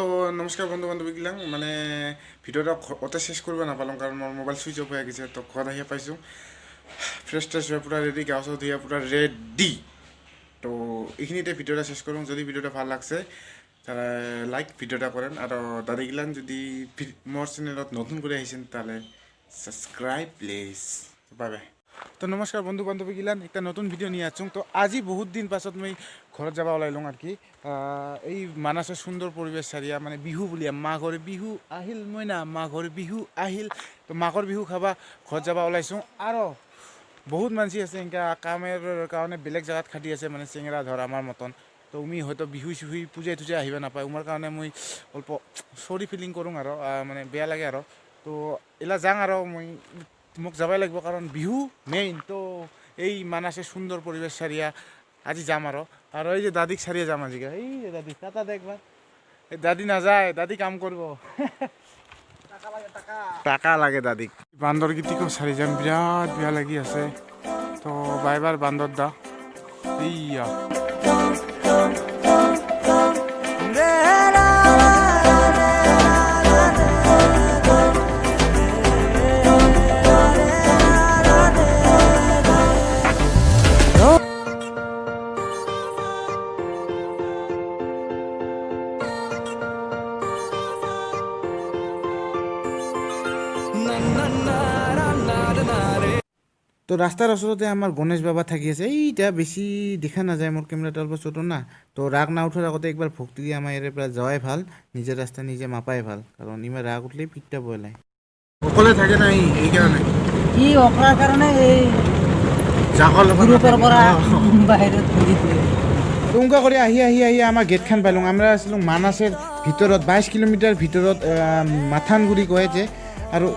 তো নমস্কার বন্ধু বান্ধবীগিলাক মানে ভিডিওটা অত শেষ করবে না পারলাম কারণ আমার মোবাইল সুইচ অফ হয়ে গেছে। তো ঘর আহিয়া পাইছোঁ ফ্রেশ ট্রেশ হয়ে পুরা রেডি, গাছ ধুইয়া পুরা রেডি। তো এইখিনিতে ভিডিওটা শেষ করুন। যদি ভিডিওটা ভাল লাগছে তাহলে লাইক ভিডিওটা করেন, আর দাদিগিলান যদি মোর চ্যানেলত নতুন করে আহিছেন তাহলে সাবস্ক্রাইব প্লিজ। Bye bye. তো নমস্কার বন্ধু বান্ধবীগিলান, একটা নতুন ভিডিও নিয়ে আসছো। তো আজি বহুত দিন পাছত মই ঘৰত যাব ওলাইলোঁ আৰ কি। এই মানাসেৰ সুন্দৰ পৰিবেশ সাৰিয়া মানে বিহু বুলিয়া মাঘৰ বিহু আহিল মইনা মাঘৰ বিহু আহিল। তো মাঘৰ বিহু খাবা ঘৰত যাব ওলাইছোঁ। আৰু বহুত মানসি আছে এনেকা কামেৰ কাৰণে বেলেগ জায়গাত খাটি আছে, মানে চেঙেরা ধর আমার মতন। তো উমি হয়তো বিহু চিহুই পূজাই টুজাই আহিব নাপায়, উমাৰ কাৰণে মই অল্প চৰি ফিলিং কৰোঁ আৰু মানে বেয়া লাগে আৰু। তো এলা যাং আৰু মই মোক যাবাই লাগিব কারণ বিহু মেইন। তো এই মানাসের সুন্দর পরিবেশ সারিয়া আজি যাম আর এই যে দাদিক সারিয়ে যাম আজিকে। এই যে দাদি টাটা দেখবা, এই দাদি না যায়, দাদি কাম করব টাকা লাগে দাদিক। বান্দর গীতিকেও সারি যাম, বিরাট বিয়া লাগি আছে। তো বাইবার বান্দর দা এইয়া তো রাস্তার ওচৰতে আমাৰ গণেশ বাবা থাকি আছে। এইটা বেছি দেখা নাযায়, মোৰ কেমেৰাটা অল্প ছোট না। তো ৰাগ না উঠাৰ আগতে একবাৰ ভক্তি দি আমাৰ ইয়াৰে পৰা যোৱাই ভাল, নিজে ৰাস্তা নিজে মাপাই ভাল, কাৰণ ইমান ৰাগ উঠলেই পিকটা বয়লাই অকলে থাকে না। এইকাৰণে ই অকৰাৰ কাৰণে এই জাগৰ গ্ৰুপৰ পৰা বাহিৰত ঘূৰি ফুৰে। টুংকা কৰি আহি আমাৰ গেটখন পালোঁ। আমৰা আছিলোঁ মানাসেৰ ভিতৰত 22 কিলোমিটাৰ ভিতৰত মাথানগুড়ি কয় যে। আৰু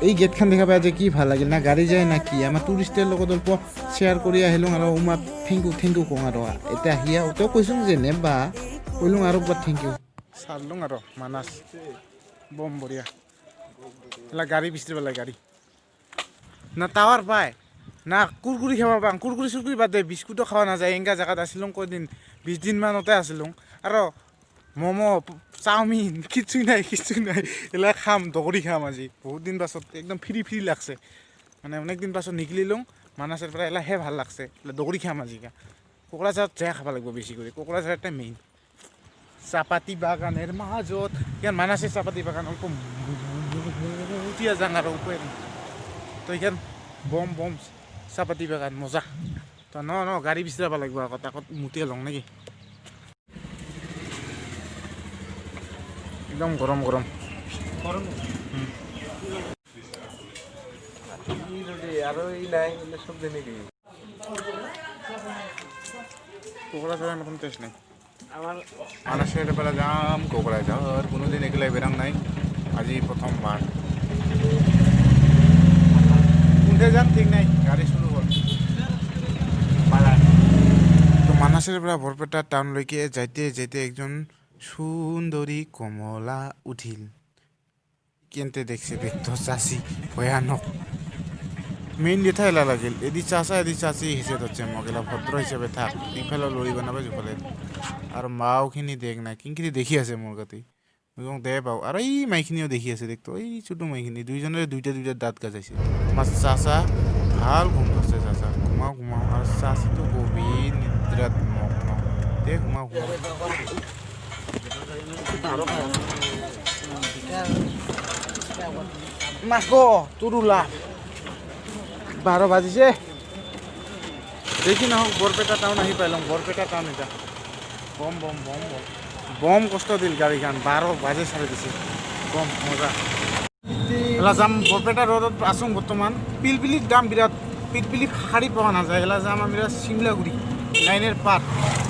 এই গেটখন দেখা পাই যে কি ভাল লাগিল, না গাড়ী যায় না কি। আমাৰ টুৰিষ্টৰ লগত অল্প শ্বেয়াৰ কৰি আহিলোঁ আৰু উমাক থেংক ইউ কওঁ আৰু এতিয়া আহিয়া তই কৈছোঁ যে নেবা কৈলোঁ আৰু একবাৰ থেংক ইউ চালোঁ আৰু মানাস বম বঢ়িয়া। এলা গাড়ী বিচৰিব লাগে, গাড়ী না টাৱাৰ পায় না কুৰকুৰি খাব পাওঁ। কুৰকুৰি চুৰকুৰি বাদ দে, বিস্কুটো খাৱা নাযায়। এনেকা জেগাত আছিলোঁ কয়দিন 20 দিনমানতে আছিলোঁ। আৰু ম'ম' চাওমিন কিছু নাই এলা খাম, দগৰি খাম আজি। বহুত দিন পাছত একদম ফ্ৰী লাগছে, মানে অনেক দিন পাছত নিকলিলোঁ মানাসেৰ পৰা। এলাহে ভাল লাগছে, এলা দগৰি খাম আজিকা। কোকৰাঝাৰত যাই খাব লাগিব বেছি কৰি, কোকৰাঝাৰতে মেইন। চাপাতি বাগানেৰ মাজত ইয়ান মানাসেৰ চাপাতি বাগান অল্প উঠিয়া যাং আৰু উপায়। তো এইখান বম চাপাতি বাগান মজা। তো ন গাড়ী বিচাৰিব লাগিব আগত, মুটিয়ে লওঁ নেকি। একদম গরম কোকরাঝারের মতন টেস্ট নাই। মানাসের বেলা যাম কোকরাঝার, কোনোদিন এগুলো বেরাম নাই, আজি প্রথমবার। কোনটা যাম ঠিক নাই, গাড়ি শুরু হল। তো মানাসের বেলা বরপেটা টাউনলৈকে যাইতে একজন সুন্দরী কমলা উঠিল। কেনতে দেখছে দেখতো চাষি ভয়ানক। মেইন কথা এলা লাগিল, এদি চাষা এদি চাষি হিসেবে হচ্ছে মগেলা ভদ্র হিসেবে থাক, ইফালে লড়ি বানাবে জোফালে। আর মাওখিনি দেখ না কিংকিনি দেখি আছে মোর কাতে এবং দে পাও। আর এই মাইখিনিও দেখি আছে দেখতো, এই ছোট মাইখিনি দুইজনের দুইটা দাঁত গাজাইছে। আমার চাষা ভাল ঘুম ধরছে, চাষা ঘুমাও আর চাষি তো গভীর নিদ্রাত মগ্ন। দে ঘুমাও মাকো তুরুলা 12 বাজিছে। দেখি না হোক বরপেটা টাউন আহি পাইলাম। বরপেটা টাউন এটা বম কষ্ট দিল গাড়ীখন। 12 বাজে ছাড়ি দিছে, বম মজা। এলা যাম বৰপেটা রোডত আছোঁ বর্তমান। পিলপিলির দাম বিরাট, পিলপিলি শাড়ি পাওয়া না যায়। এলা যাম আমি সিমলাগুড়ি লাইনের পার,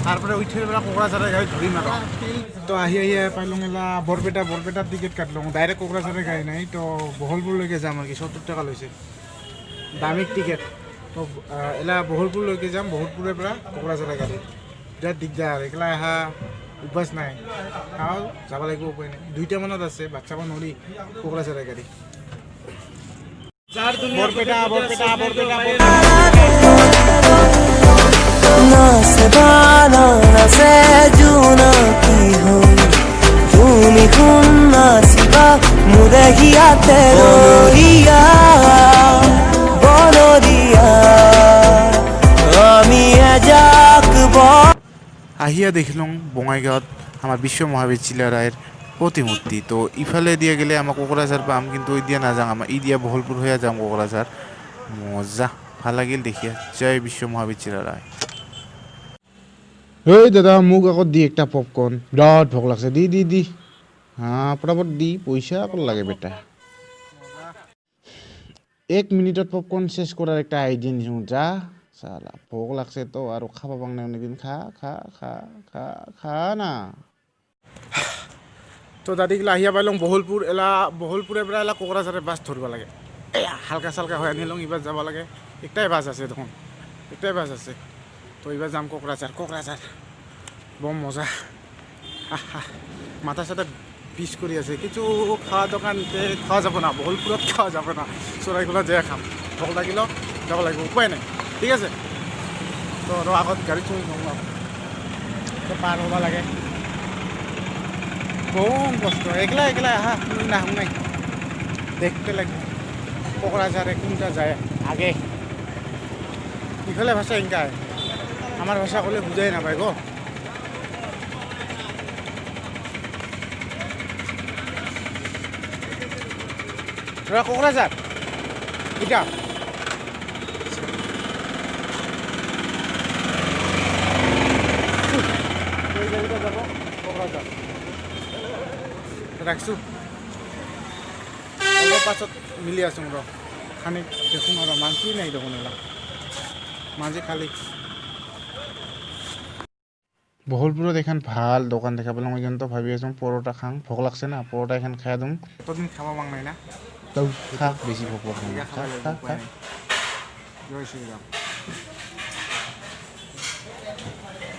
তারপরে উঠে বেলা কোকরাঝারের গাড়ি ধরিম আর। তো আহি পাইলং এলা বরপেটার টিকিট কাটলাম, ডাইরেক্ট কোকরাঝারের গাড়ি নাই। তো বহলপুরলৈকে যাম আর কি, 70 টাকা লৈছে দামিক টিকেট। তো এলা বহলপুরলৈকে যাম, বহলপুরের পৰা কোকরাঝারের গাড়ি। বিরাট দিগদার, এগুলা আহা অভ্যাস নাই। খাও যাব লাগিব, উপায় নাই। 2টা মানত আছে, বাচ্চা বা নলি কোকরাঝারের গাড়ি। বরপেটা ना से बाला ना से जूना की हो यूं দেখিয়াতে রইয়া বনরিয়া আমি এজাক আহিয়া দেখিলোঁ বঙাইগাঁৱত আমাৰ বিশ্ব মহাবিদ্যালয় ৰায়ৰ প্ৰতিমূৰ্তি তো ইফালে দিয়া গেলে আমাৰ কোকৰাঝাৰ পাম কিন্তু এতিয়া নাযাওঁ আমাৰ দিয়া বহলপুৰ হৈয়ে যাম কোকৰাঝাৰ মজা ভাল লাগিল দেখিয়া জয় বিশ্ব মহাবিদ্যালয় ৰায় ঐ দাদা মোক আকৌ দি একটা পপকৰ্ণ বিৰাট ভোক লাগছে দি হা পটাপট দি পইচা আকৌ লাগে বেটা 1 মিনিটত পপকৰ্ণ শেষ কৰাৰ একটা আইডিয়া নিছোঁ যা চালা ভোক লাগছে তো আৰু খাব পাং নাই নেকি খা না তো দাদিগিলা আহিয়া পাইলং বহলপুৰ বহলপুৰে পৰা এলা কোকৰাঝাৰে বাছ ধৰিব লাগে এয়া হালকা চালকা হৈ আনিলং এইবাৰ যাব লাগে একটাই বাছ আছে দেখোন একটাই বাছ আছে তো এইবাৰ যাম কোকৰাঝাৰ বম মজা মাথা চাথা পিছ কৰি আছে কিছু খাওয়া দোকান খাওয়া যাব না বহলপুৰত খাওয়া যাব না চৰাইগোলা যায় খাম ভোক লাগিলেও যাব লাগিব উপায় নাই ঠিক আছে তো আৰু আগত গাড়ী চলি তো পাৰ হ'ব লাগে বম কষ্ট একলা আহা নাহোঁ নাই দেখতে লাগিব কোকৰাঝাৰে কোনটা যায় আগে ইফালে ভাষা এনেকা আমাৰ ভাষা ক'লে বুজাই নাপায় গ কোকৰাঝাৰ এতিয়া যাব কোকৰাঝাৰ ৰাখছোঁ অলপ পাছত মিলি আছোঁ ৰ খানি দেখোন আৰু মাংসই নাই দেখোন এলা মাঝে খালি বহলপুৰত এখন ভাল দোকান দেখা পালোঁ মই কিন্তু ভাবি আছোঁ পৰঠা খাং ভোক লাগছে না পৰঠা এখন খাই দিওঁ এতদিন খাব পাং নাই না তই খা বেছি ভোক খা জয় শ্ৰীৰাম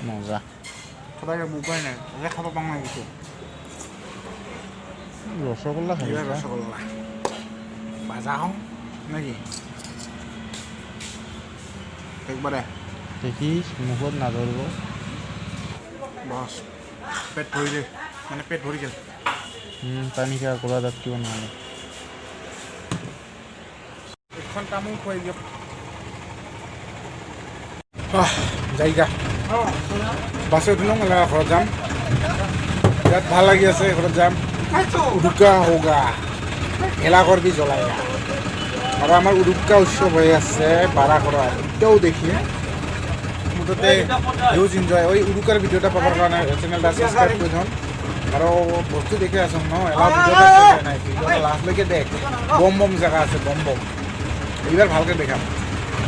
মজা সদায় উপায় নাই খাব পাং নাই কিছু ৰসগোল্লা খাই ৰসগোল্লা ভাজা হওঁ নাকি একবাৰে দেখিছ মুখত নাধৰিব বছ পেট ভৰিলে মানে পেট ভৰি গেল পানী খোৱা গলা দাঁত কিয় নহ'লে এখন তামোল খুৱাই দিয়ক যাইগা বাছে উঠিলোঁ ঘৰত যাম ইয়াত ভাল লাগি আছে ঘৰত যাম উৰুকা হোগা ভেলাঘৰ বি জ্বলাইগা আৰু আমাৰ উৰুকা উৎসৱ হৈ আছে বাৰাঘৰা এতিয়াও দেখিম মুঠতে হিউজ এনজয় ওই উৰুকাৰ ভিডিঅ' এটা পাবৰ কাৰণে চেনেলটা ছাবস্ক্ৰাইব কৰি থ'ম আৰু বস্তু দেখি আছোঁ ন এলা ভিডিঅ'টা নাই ভিডিঅ'টা লাষ্টলৈকে দেখ বম জেগা আছে বম এইবাৰ ভালকৈ দেখাম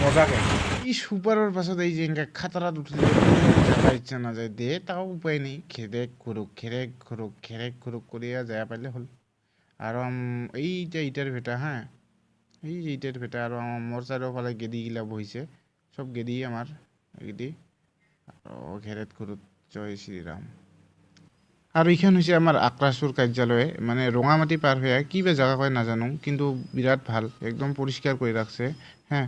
মজাকৈ এই সুপাৰৰ পাছত এই যে এনেকৈ খাটাৰাত উঠিলে যাব ইচ্ছা নাযায় দে তাও উপায় নেই খেৰেক ঘুৰুক কৰিয়া যায় পাৰিলে হ'ল আৰু এই যে ইটাৰ ভেটা হা এই যে ইটাৰ ভেটা আৰু মোৰ চাৰিওফালে গেদিগিলা বহিছে চব গেদি আমাৰ এইগেদি আৰু ঘেৰেত ঘুৰুত জয় শ্ৰীৰাম আৰু এইখন হৈছে আমাৰ আক্ৰাসুৰ কাৰ্যালয় মানে ৰঙামাটি পাৰ হৈ কিবা জেগা কয় নাজানো কিন্তু বিৰাট ভাল একদম পৰিষ্কাৰ কৰি ৰাখছে হা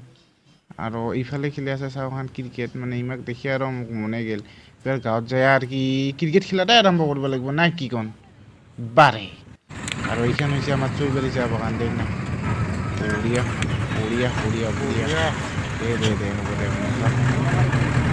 আৰু এইফালে খেলি আছে চাওখান ক্ৰিকেট মানে ইমাক দেখি আৰু মোক মনে গেল এবাৰ গাঁৱত যায় আৰু কি ক্ৰিকেট খেলাটাই আৰম্ভ কৰিব লাগিব নাই কি কন বাৰে আৰু এইখন হৈছে আমাৰ চৈবাৰী চাহ বাগান দেখ না বঢ়িয়া দে হ'ব দে